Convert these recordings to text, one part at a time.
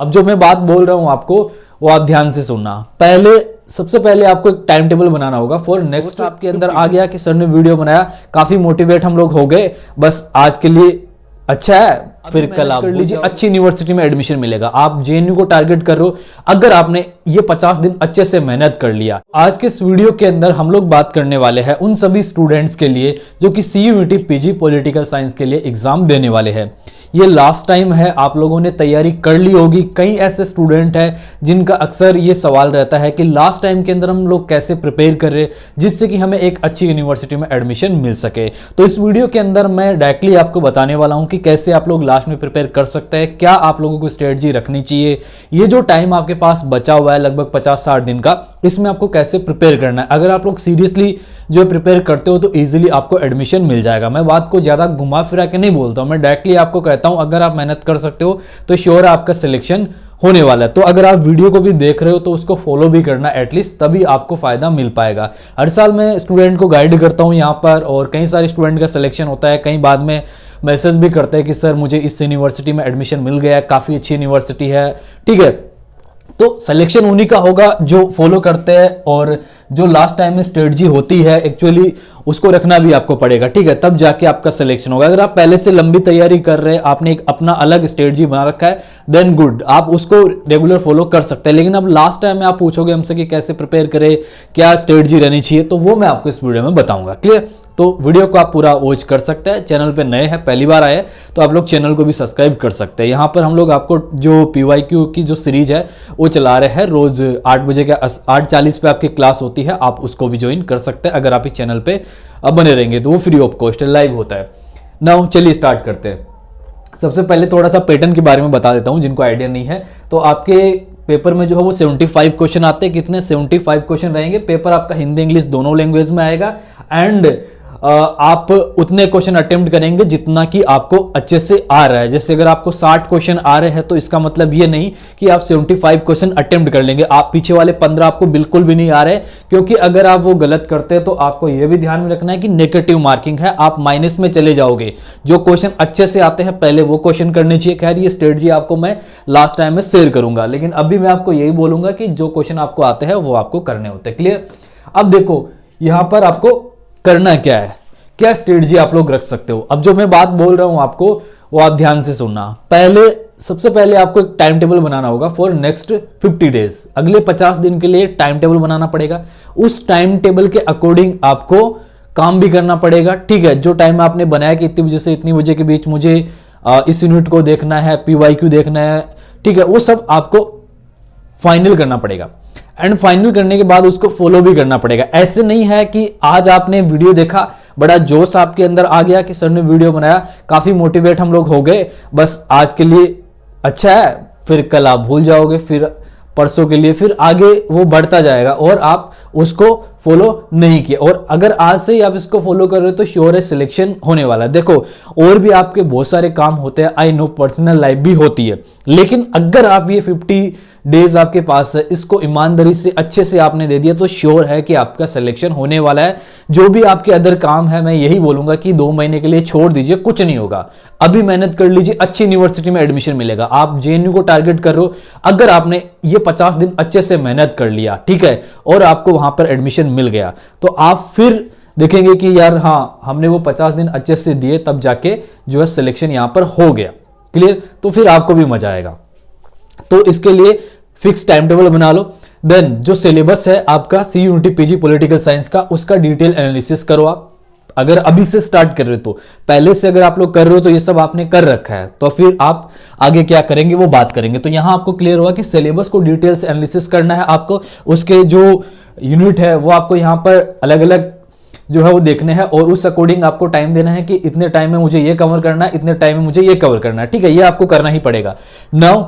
अब जो मैं बात बोल रहा हूं आपको वो आप ध्यान से सुनना। सबसे पहले आपको एक टाइम टेबल बनाना होगा फॉर नेक्स्ट। आपके अंदर आ गया कि सर ने वीडियो बनाया, काफी मोटिवेट हम लोग हो गए, बस आज के लिए अच्छा है, फिर कल आप कर लीजिए, अच्छी यूनिवर्सिटी में एडमिशन मिलेगा। आप जेएनयू को टारगेट कर रहे हो, अगर आपने ये 50 दिन अच्छे से मेहनत कर लिया। आज के इस वीडियो के अंदर हम लोग बात करने वाले हैं उन सभी स्टूडेंट्स के लिए जो कि सीयूईटी पीजी पॉलिटिकल साइंस के लिए एग्जाम देने वाले हैं। ये लास्ट टाइम है, आप लोगों ने तैयारी कर ली होगी। कई ऐसे स्टूडेंट हैं जिनका अक्सर ये सवाल रहता है कि लास्ट टाइम के अंदर हम लोग कैसे प्रिपेयर कर रहे जिससे कि हमें एक अच्छी यूनिवर्सिटी में एडमिशन मिल सके। तो इस वीडियो के अंदर मैं डायरेक्टली आपको बताने वाला हूं कि कैसे आप लोग लास्ट में प्रिपेयर कर सकते हैं, क्या आप लोगों को स्ट्रेटजी रखनी चाहिए। ये जो टाइम आपके पास बचा हुआ है लगभग 50-60 दिन का, इसमें आपको कैसे प्रिपेयर करना है। अगर आप लोग सीरियसली जो प्रिपेयर करते हो तो इजीली आपको एडमिशन मिल जाएगा। मैं बात को ज्यादा घुमा फिरा के नहीं बोलता हूं, मैं डायरेक्टली आपको कहता हूं अगर आप मेहनत कर सकते हो तो श्योर आपका सिलेक्शन होने वाला है। तो अगर आप वीडियो को भी देख रहे हो तो उसको फॉलो भी करना एटलीस्ट, तभी आपको फायदा मिल पाएगा। हर साल मैं स्टूडेंट को गाइड करता हूं यहाँ पर, और कई सारे स्टूडेंट का सिलेक्शन होता है। कई बाद में मैसेज भी करते हैं कि सर मुझे इस यूनिवर्सिटी में एडमिशन मिल गया, काफी अच्छी यूनिवर्सिटी है, ठीक है। तो सिलेक्शन उन्हीं का होगा जो फॉलो करते हैं, और जो लास्ट टाइम में स्ट्रेटजी होती है एक्चुअली उसको रखना भी आपको पड़ेगा, ठीक है, तब जाके आपका सिलेक्शन होगा। अगर आप पहले से लंबी तैयारी कर रहे हैं, आपने एक अपना अलग स्ट्रेटजी बना रखा है, देन गुड, आप उसको रेगुलर फॉलो कर सकते हैं। लेकिन अब लास्ट टाइम में आप पूछोगे हमसे कि कैसे प्रिपेयर करें, क्या स्ट्रेटजी रहनी चाहिए, तो वो मैं आपको इस वीडियो में बताऊंगा। क्लियर? तो वीडियो को आप पूरा वॉच कर सकते हैं। चैनल पे नए हैं, पहली बार आए तो आप लोग चैनल को भी सब्सक्राइब कर सकते हैं। यहाँ पर हम लोग आपको जो पीवाईक्यू की जो सीरीज है वो चला रहे हैं, रोज 8 बजे के 8:40 पे आपकी क्लास होती है, आप उसको भी ज्वाइन कर सकते हैं। अगर आप इस चैनल पे बने रहेंगे तो वो फ्री ऑफ कॉस्ट लाइव होता है। नाउ चलिए स्टार्ट करते हैं। सबसे पहले थोड़ा सा पैटर्न के बारे में बता देता हूँ जिनको आइडिया नहीं है। तो आपके पेपर में जो है वो 75 क्वेश्चन आते हैं। कितने? 75 क्वेश्चन रहेंगे। पेपर आपका हिंदी इंग्लिश दोनों लैंग्वेज में आएगा, एंड आप उतने क्वेश्चन अटेम्प्ट करेंगे जितना कि आपको अच्छे से आ रहा है। जैसे अगर आपको 60 क्वेश्चन आ रहे हैं तो इसका मतलब ये नहीं कि आप 75 क्वेश्चन अटेम्प्ट कर लेंगे। आप पीछे वाले 15 आपको बिल्कुल भी नहीं आ रहे, क्योंकि अगर आप वो गलत करते हैं तो आपको ये भी ध्यान में रखना है कि नेगेटिव मार्किंग है, आप माइनस में चले जाओगे। जो क्वेश्चन अच्छे से आते हैं पहले वो क्वेश्चन करने चाहिए। खैर ये स्ट्रेटजी आपको मैं लास्ट टाइम में शेयर करूंगा, लेकिन अभी मैं आपको यही बोलूंगा कि जो क्वेश्चन आपको आते हैं वो आपको करने होते हैं। क्लियर? अब देखो यहां पर आपको करना क्या है, क्या स्ट्रेटजी आप लोग रख सकते हो। अब जो मैं बात बोल रहा हूं आपको वो आप ध्यान से सुनना। सबसे पहले आपको एक टाइम टेबल बनाना होगा फॉर नेक्स्ट 50 डेज। अगले 50 दिन के लिए टाइम टेबल बनाना पड़ेगा। उस टाइम टेबल के अकॉर्डिंग आपको काम भी करना पड़ेगा, ठीक है। जो टाइम आपने बनाया कि इतनी बजे से इतनी बजे के बीच मुझे इस यूनिट को देखना है, पीवाईक्यू देखना है, ठीक है, वो सब आपको फाइनल करना पड़ेगा। एंड फाइनल करने के बाद उसको फॉलो भी करना पड़ेगा। ऐसे नहीं है कि आज आपने वीडियो देखा, बड़ा जोश आपके अंदर आ गया कि सर ने वीडियो बनाया, काफी मोटिवेट हम लोग हो गए, बस आज के लिए अच्छा है, फिर कल आप भूल जाओगे, फिर परसों के लिए, फिर आगे वो बढ़ता जाएगा और आप उसको फॉलो नहीं किया। और अगर आज से ही आप इसको फॉलो कर रहे हो तो श्योर है सिलेक्शन होने वाला है। देखो और भी आपके बहुत सारे काम होते हैं, आई नो, पर्सनल लाइफ भी होती है, लेकिन अगर आप ये 50 डेज आपके पास है, इसको ईमानदारी से अच्छे से आपने दे दिया तो श्योर है कि आपका सिलेक्शन होने वाला है। जो भी आपके अदर काम है मैं यही बोलूंगा कि 2 महीने के लिए छोड़ दीजिए, कुछ नहीं होगा। अभी मेहनत कर लीजिए, अच्छी यूनिवर्सिटी में एडमिशन मिलेगा। आप जेएनयू को टारगेट कर रहे हो, अगर आपने ये 50 दिन अच्छे से मेहनत कर लिया, ठीक है, और आपको वहां पर एडमिशन मिल गया, तो आप फिर देखेंगे कि यार हाँ हमने वो 50 दिन अच्छे से दिए, तब जाके जो है सिलेक्शन यहां पर हो गया। क्लियर? तो फिर आपको भी मजा आएगा। तो इसके लिए फिक्स टाइम टेबल बना लो। देन जो सिलेबस है आपका सीयूईटी पीजी पॉलिटिकल साइंस का, उसका डिटेल एनालिसिस करो। आप अगर अभी से स्टार्ट कर रहे हो तो, पहले से अगर आप लोग कर रहे हो तो ये सब आपने कर रखा है, तो फिर आप आगे क्या करेंगे वो बात करेंगे। तो यहां आपको क्लियर हुआ कि सिलेबस को डिटेल से एनालिसिस करना है आपको। उसके जो यूनिट है वो आपको यहां पर अलग अलग जो है वो देखने हैं, और उस अकॉर्डिंग आपको टाइम देना है कि इतने टाइम में मुझे ये कवर करना है, इतने टाइम में मुझे ये कवर करना है, ठीक है, ये आपको करना ही पड़ेगा। नाउ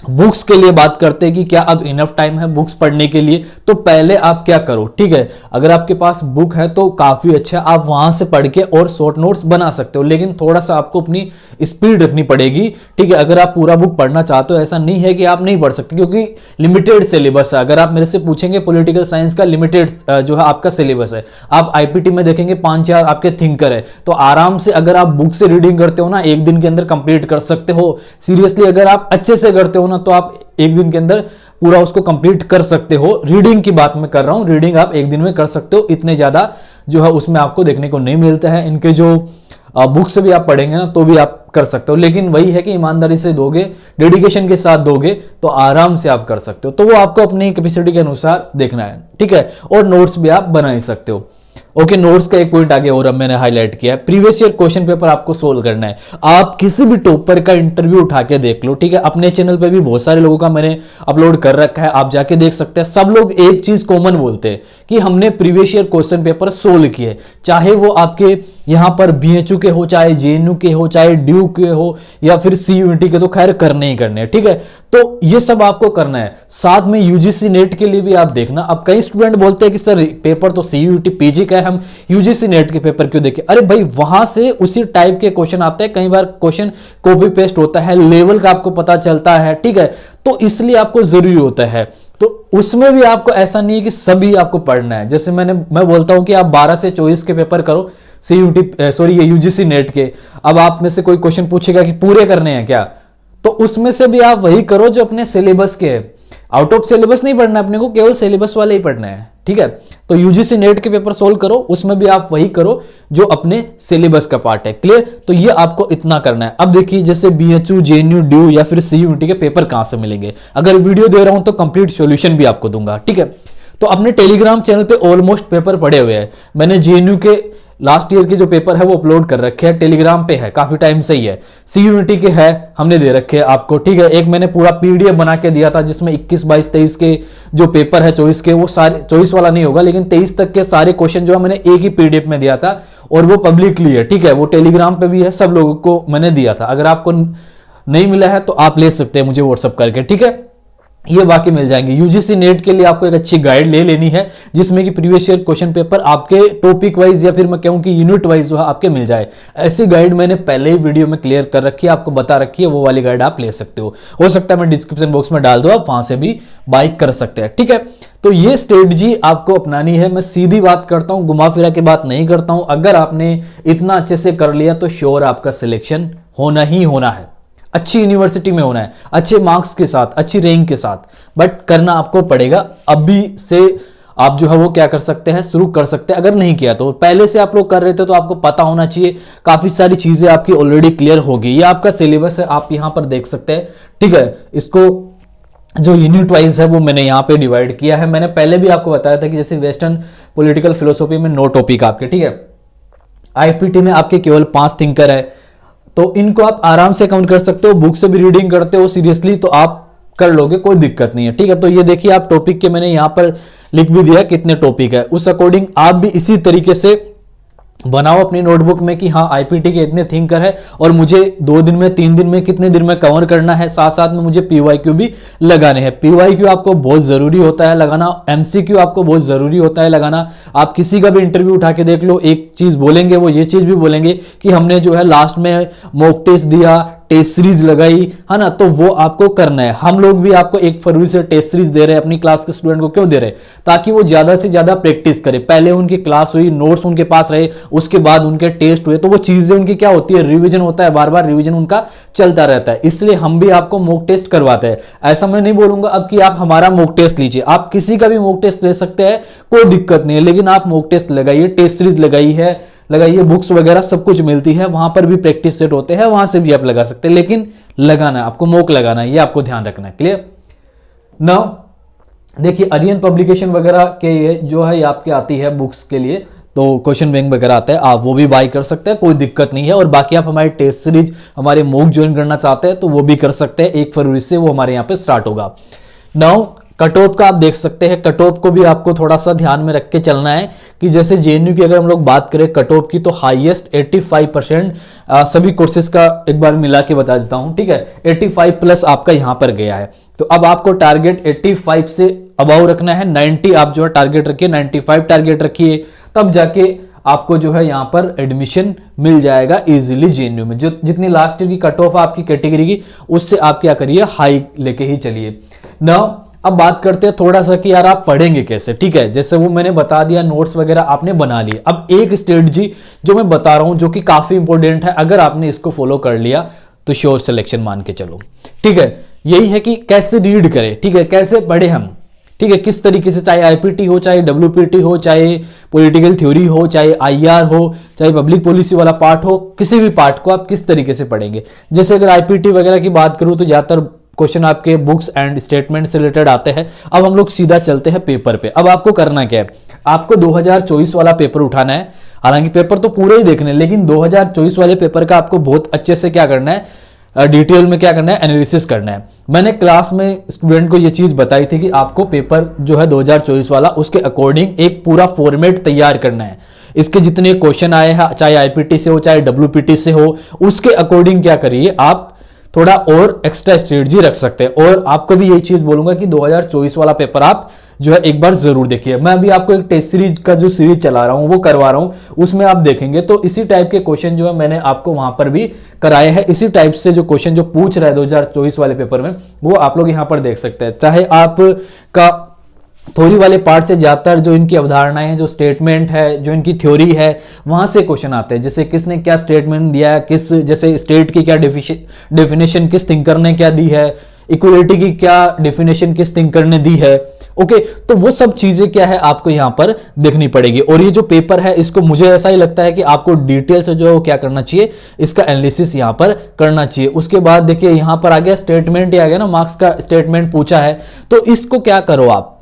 बुक्स के लिए बात करते हैं कि क्या अब इनफ टाइम है बुक्स पढ़ने के लिए। तो पहले आप क्या करो, ठीक है, अगर आपके पास बुक है तो काफी अच्छा, आप वहां से पढ़ के और शॉर्ट नोट्स बना सकते हो, लेकिन थोड़ा सा आपको अपनी स्पीड रखनी पड़ेगी, ठीक है। अगर आप पूरा बुक पढ़ना चाहते हो, ऐसा नहीं है कि आप नहीं पढ़ सकते, क्योंकि लिमिटेड सिलेबस है। अगर आप मेरे से पूछेंगे पॉलिटिकल साइंस का लिमिटेड जो है आपका सिलेबस है, आप आईपीटी में देखेंगे 5-4 आपके थिंकर है, तो आराम से अगर आप बुक से रीडिंग करते हो ना, एक दिन के अंदर कंप्लीट कर सकते हो। सीरियसली अगर आप अच्छे से करते हो हो ना, तो आप एक दिन के अंदर पूरा उसको कंप्लीट कर सकते हो। रीडिंग की बात मैं कर रहा हूं, रीडिंग आप एक दिन में कर सकते हो, इतने ज्यादा जो है उसमें आपको देखने को नहीं मिलता है। इनके जो बुक्स भी आप पढ़ेंगे ना तो भी आप कर सकते हो, लेकिन वही है कि ईमानदारी से दोगे, डेडिकेशन के साथ दोगे तो आराम से आप कर सकते हो। तो वो आपको अपनी कैपेसिटी के अनुसार देखना है, ठीक है। और नोट्स भी आप बना ही सकते हो। ओके, नोट्स का एक पॉइंट आगे और अब मैंने हाईलाइट किया है, प्रीवियस ईयर क्वेश्चन पेपर आपको सोल्व करना है। आप किसी भी टॉपर का इंटरव्यू उठा के देख लो, ठीक है। अपने चैनल पे भी बहुत सारे लोगों का मैंने अपलोड कर रखा है, आप जाके देख सकते हैं। सब लोग एक चीज कॉमन बोलते हैं कि हमने previous year question paper solve किए, चाहे वो आपके यहां पर बीएचयू के हो, चाहे जेएनयू के हो, चाहे ड्यू के हो, या फिर सीयूईटी के, तो खैर करने ही करने हैं, ठीक है। तो ये सब आपको करना है। साथ में यूजीसी नेट के लिए भी आप देखना। अब कई स्टूडेंट बोलते हैं कि सर पेपर तो सीयूईटी पीजी का है, हम यूजीसी नेट के पेपर क्यों देखें? अरे भाई, वहां से उसी टाइप के क्वेश्चन आते हैं, कई बार क्वेश्चन कॉपी पेस्ट होता है, लेवल का आपको पता चलता है, ठीक है। तो इसलिए आपको जरूरी होता है। तो उसमें भी आपको ऐसा नहीं है कि सभी आपको पढ़ना है। जैसे मैं बोलता हूं कि आप 12 से 24 के पेपर करो, ये यूजीसी नेट के। अब आप में से कोई क्वेश्चन पूछेगा कि पूरे करने हैं क्या, तो उसमें से भी आप वही करो जो अपने सिलेबस के है। आउट ऑफ सिलेबस नहीं पढ़ना अपने को, केवल सिलेबस वाले ही पढ़ना है, ठीक है। तो यूजीसी नेट के पेपर सोल्व करो, उसमें भी आप वही करो जो अपने सिलेबस का पार्ट है। क्लियर? तो ये आपको इतना करना है। अब देखिए, जैसे बीएचयू, जेएनयू, ड्यू या फिर सीयूईटी के पेपर कहां से मिलेंगे? अगर वीडियो दे रहा हूं तो कंप्लीट सॉल्यूशन भी आपको दूंगा, ठीक है। तो अपने टेलीग्राम चैनल पे ऑलमोस्ट पेपर पड़े हुए हैं। मैंने जेएनयू के लास्ट ईयर के जो पेपर है वो अपलोड कर रखे हैं, टेलीग्राम पे है, काफी टाइम से ही है। सीयूईटी के है, हमने दे रखे हैं आपको, ठीक है। एक मैंने पूरा पीडीएफ बना के दिया था जिसमें 21, 22, 23 के जो पेपर है, 24 के, वो सारे 24 वाला नहीं होगा, लेकिन 23 तक के सारे क्वेश्चन जो है मैंने एक ही पीडीएफ में दिया था, और वो पब्लिकली है, ठीक है। वो टेलीग्राम पे भी है, सब लोगों को मैंने दिया था। अगर आपको नहीं मिला है तो आप ले सकते हैं मुझे व्हाट्सअप करके, ठीक है। ये बाकी मिल जाएंगे। यूजीसी नेट के लिए आपको एक अच्छी गाइड ले लेनी है, जिसमें कि प्रीवियस ईयर क्वेश्चन पेपर आपके टॉपिक वाइज या फिर मैं कहूं कि यूनिट वाइज जो है आपके मिल जाए। ऐसी गाइड मैंने पहले ही वीडियो में क्लियर कर रखी है, आपको बता रखी है, वो वाली गाइड आप ले सकते हो सकता है मैं डिस्क्रिप्शन बॉक्स में डाल दूं, आप वहां से भी बाय कर सकते हैं, ठीक है। तो ये स्ट्रेटजी आपको अपनानी है। मैं सीधी बात करता हूं, घुमा फिरा के बात नहीं करता हूं। अगर आपने इतना अच्छे से कर लिया तो श्योर आपका सिलेक्शन होना ही होना है, अच्छी यूनिवर्सिटी में होना है, अच्छे मार्क्स के साथ, अच्छी रैंक के साथ। बट करना आपको पड़ेगा। अभी से आप जो है वो क्या कर सकते हैं, शुरू कर सकते हैं। अगर नहीं किया तो पहले से आप लोग कर रहे थे तो आपको पता होना चाहिए, काफी सारी चीजें आपकी ऑलरेडी क्लियर होगी। ये आपका सिलेबस है, आप यहां पर देख सकते हैं, ठीक है। इसको जो यूनिट वाइज है वो मैंने यहाँ पे डिवाइड किया है। मैंने पहले भी आपको बताया था कि जैसे वेस्टर्न पॉलिटिकल फिलोसॉफी में 9 टॉपिक आपके, ठीक है। आईपीटी में आपके केवल 5 थिंकर है, तो इनको आप आराम से काउंट कर सकते हो। बुक से भी रीडिंग करते हो सीरियसली तो आप कर लोगे, कोई दिक्कत नहीं है, ठीक है। तो ये देखिए, आप टॉपिक के मैंने यहां पर लिख भी दिया कितने टॉपिक है, उस अकॉर्डिंग आप भी इसी तरीके से बनाओ अपनी नोटबुक में कि हाँ आईपीटी के इतने थिंकर है और मुझे 2 दिन में, 3 दिन में, कितने दिन में कवर करना है। साथ साथ में मुझे पीवाईक्यू भी लगाने हैं। पीवाईक्यू आपको बहुत जरूरी होता है लगाना, एमसीक्यू आपको बहुत जरूरी होता है लगाना। आप किसी का भी इंटरव्यू उठा के देख लो, एक चीज बोलेंगे, वो ये चीज भी बोलेंगे कि हमने जो है लास्ट में मॉक टेस्ट दिया, टेस्ट सीरीज लगाई, है ना, तो वो आपको करना है। हम लोग भी आपको 1 फरवरी से टेस्ट सीरीज दे रहे हैं अपनी क्लास के स्टूडेंट को। क्यों दे रहे हैं? ताकि वो ज्यादा से ज्यादा प्रैक्टिस करे। पहले उनकी क्लास हुई, नोट्स उनके पास रहे, उसके बाद उनके टेस्ट हुए, तो वो चीजें उनकी क्या होती है, रिवीजन होता है, बार बार रिवीजन उनका चलता रहता है। इसलिए हम भी आपको मॉक टेस्ट करवाते हैं। ऐसा मैं नहीं बोलूंगा अब कि आप हमारा मॉक टेस्ट लीजिए, आप किसी का भी मॉक टेस्ट ले सकते हैं, कोई दिक्कत नहीं है, लेकिन आप मॉक टेस्ट लगाइए, टेस्ट सीरीज लगाइए, बुक्स वगैरह सब कुछ मिलती है, वहां पर भी प्रैक्टिस सेट होते हैं, वहां से भी आप लगा सकते हैं, लेकिन लगाना है आपको, मॉक लगाना है, ये आपको ध्यान रखना है। क्लियर? नाउ देखिए, अरियन पब्लिकेशन वगैरह के ये जो है ये आपके आती है बुक्स के लिए, तो क्वेश्चन बैंक वगैरह आता है, आप वो भी बाय कर सकते हैं, कोई दिक्कत नहीं है। और बाकी आप हमारे टेस्ट सीरीज, हमारे मॉक ज्वाइन करना चाहते हैं तो वो भी कर सकते हैं। 1 फरवरी से वो हमारे यहाँ पे स्टार्ट होगा। नाउ कट ऑफ का आप देख सकते हैं, कट ऑफ को भी आपको थोड़ा सा ध्यान में रख के चलना है कि जैसे जेएनयू की अगर हम लोग बात करें कट ऑफ की, तो हाईएस्ट 85% सभी कोर्सेज का एक बार मिला के बता देता हूं, ठीक है। 85 प्लस आपका यहां पर गया है, तो अब आपको टारगेट 85 से अबाउ रखना है। 90 आप जो है टारगेट रखिए, 95 टारगेट रखिए, तब जाके आपको जो है यहां पर एडमिशन मिल जाएगा इजीली जेएनयू में। जो जितनी लास्ट ईयर की कट ऑफ आपकी कैटेगरी की, उससे आप क्या करिए, हाई लेके ही चलिए। नाउ अब बात करते हैं थोड़ा सा कि यार आप पढ़ेंगे कैसे, ठीक है। जैसे वो मैंने बता दिया, नोट्स वगैरह आपने बना लिए। अब एक स्ट्रेटजी जो मैं बता रहा हूं जो कि काफी इंपॉर्टेंट है, अगर आपने इसको फॉलो कर लिया तो श्योर सिलेक्शन मान के चलो, ठीक है। यही है कि कैसे रीड करें, ठीक है, कैसे पढ़े हम, ठीक है, किस तरीके से, चाहे आईपीटी हो, चाहे डब्ल्यूपीटी हो, चाहे पॉलिटिकल थ्योरी हो, चाहे आईआर हो, चाहे पब्लिक पॉलिसी वाला पार्ट हो, किसी भी पार्ट को आप किस तरीके से पढ़ेंगे। जैसे अगर आईपीटी वगैरह की बात करूं तो ज्यादातर क्वेश्चन आपके बुक्स एंड स्टेटमेंट से रिलेटेड आते हैं। अब हम लोग सीधा चलते हैं पेपर पे। अब आपको करना क्या है, आपको 2024 वाला पेपर उठाना है। हालांकि पेपर तो पूरे ही देखने, लेकिन 2024 वाले पेपर का आपको बहुत अच्छे से क्या करना है, डिटेल में क्या करना है, एनालिसिस करना है। मैंने क्लास में स्टूडेंट को ये चीज बताई थी कि आपको पेपर जो है 2024 वाला, उसके अकॉर्डिंग एक पूरा फॉर्मेट तैयार करना है। इसके जितने क्वेश्चन आए हैं, चाहे आईपीटी से हो चाहे डब्ल्यूपीटी से हो, उसके अकॉर्डिंग क्या करिए, आप थोड़ा और एक्स्ट्रा स्ट्रेटजी रख सकते हैं। और आपको भी यही चीज बोलूंगा कि 2024 वाला पेपर आप जो है एक बार जरूर देखिए। मैं अभी आपको एक टेस्ट सीरीज का जो सीरीज चला रहा हूं वो करवा रहा हूं, उसमें आप देखेंगे तो इसी टाइप के क्वेश्चन जो है मैंने आपको वहां पर भी कराए हैं। इसी टाइप से जो क्वेश्चन जो पूछ रहा है 2024 वाले पेपर में, वो आप लोग यहां पर देख सकते हैं। चाहे आपका थ्योरी वाले पार्ट से ज्यादातर जो इनकी अवधारणाएं हैं, जो स्टेटमेंट है, जो इनकी थ्योरी है, वहां से क्वेश्चन आते हैं। जैसे किसने क्या स्टेटमेंट दिया है, किस, जैसे स्टेट की क्या डेफिनेशन किस थिंकर ने क्या दी है, इक्वलिटी की क्या डेफिनेशन किस थिंकर ने दी है। ओके, तो वो सब चीजें क्या है आपको यहां पर देखनी पड़ेगी। और ये जो पेपर है, इसको मुझे ऐसा ही लगता है कि आपको डिटेल से जो क्या करना चाहिए, इसका एनालिसिस यहां पर करना चाहिए। उसके बाद देखिए यहां पर आ गया स्टेटमेंट ही आ गया ना, मार्क्स का स्टेटमेंट पूछा है, तो इसको क्या करो, आप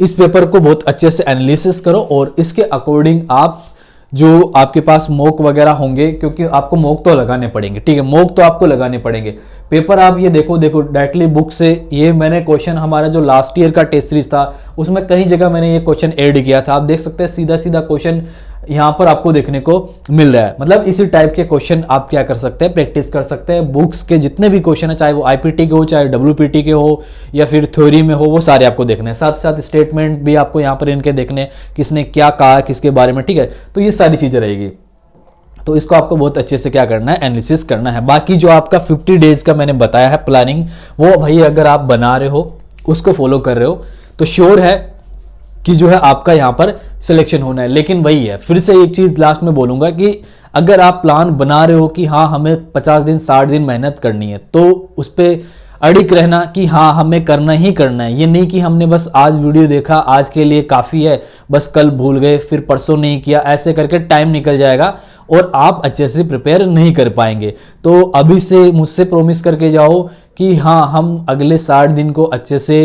इस पेपर को बहुत अच्छे से एनालिसिस करो और इसके अकॉर्डिंग आप जो आपके पास मॉक वगैरह होंगे, क्योंकि आपको मॉक तो लगाने पड़ेंगे, ठीक है, मॉक तो आपको लगाने पड़ेंगे। पेपर आप ये देखो डायरेक्टली बुक से, ये मैंने क्वेश्चन हमारा जो लास्ट ईयर का टेस्ट सीरीज था उसमें कई जगह मैंने ये क्वेश्चन ऐड किया था। आप देख सकते हैं सीधा सीधा क्वेश्चन यहां पर आपको देखने को मिल रहा है। मतलब इसी टाइप के क्वेश्चन आप क्या कर सकते हैं, प्रैक्टिस कर सकते हैं। बुक्स के जितने भी क्वेश्चन है, चाहे वो आईपीटी के हो, चाहे डब्ल्यूपीटी के हो, या फिर थ्योरी में हो, वो सारे आपको देखने हैं। साथ साथ स्टेटमेंट भी आपको यहाँ पर इनके देखने, किसने क्या कहा किसके बारे में, ठीक है, तो ये सारी चीजें रहेगी। तो इसको आपको बहुत अच्छे से क्या करना है, एनालिसिस करना है। बाकी जो आपका 50 डेज का मैंने बताया है प्लानिंग, वो भाई अगर आप बना रहे हो, उसको फॉलो कर रहे हो, तो श्योर है कि जो है आपका यहां पर सिलेक्शन होना है। लेकिन वही है, फिर से एक चीज लास्ट में बोलूंगा कि अगर आप प्लान बना रहे हो कि हाँ हमें 50 दिन 60 दिन मेहनत करनी है, तो उस पर अड़िग रहना कि हाँ हमें करना ही करना है। ये नहीं कि हमने बस आज वीडियो देखा, आज के लिए काफ़ी है, बस कल भूल गए, फिर परसों नहीं किया, ऐसे करके टाइम निकल जाएगा और आप अच्छे से प्रिपेयर नहीं कर पाएंगे। तो अभी से मुझसे प्रॉमिस करके जाओ कि हाँ हम अगले 60 दिन को अच्छे से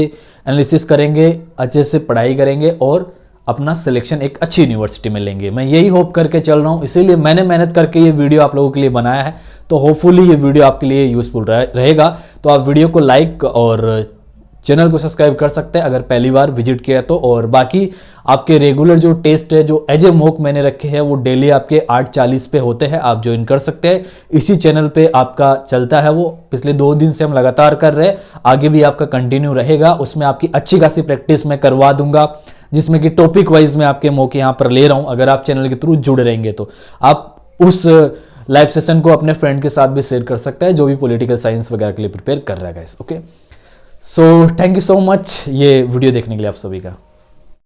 एनालिसिस करेंगे, अच्छे से पढ़ाई करेंगे और अपना सिलेक्शन एक अच्छी यूनिवर्सिटी में लेंगे। मैं यही होप करके चल रहा हूँ, इसीलिए मैंने मेहनत करके ये वीडियो आप लोगों के लिए बनाया है। तो होपफुली ये वीडियो आपके लिए यूजफुल रहेगा। तो आप वीडियो को लाइक और चैनल को सब्सक्राइब कर सकते हैं अगर पहली बार विजिट किया तो। और बाकी आपके रेगुलर जो टेस्ट है, जो एज ए मॉक मैंने रखे हैं, वो डेली आपके 8:40 पे होते हैं, आप ज्वाइन कर सकते हैं। इसी चैनल पे आपका चलता है, वो पिछले 2 दिन से हम लगातार कर रहे हैं, आगे भी आपका कंटिन्यू रहेगा। उसमें आपकी अच्छी खासी प्रैक्टिस मैं करवा दूंगा, जिसमें कि टॉपिक वाइज मैं आपके मॉक यहाँ पर ले रहा हूँ। अगर आप चैनल के थ्रू जुड़ रहेंगे तो आप उस लाइव सेशन को अपने फ्रेंड के साथ भी शेयर कर सकते हैं, जो भी पॉलिटिकल साइंस वगैरह के लिए प्रिपेयर कर रहा है guys. Okay, so thank you so much ये वीडियो देखने के लिए आप सभी का।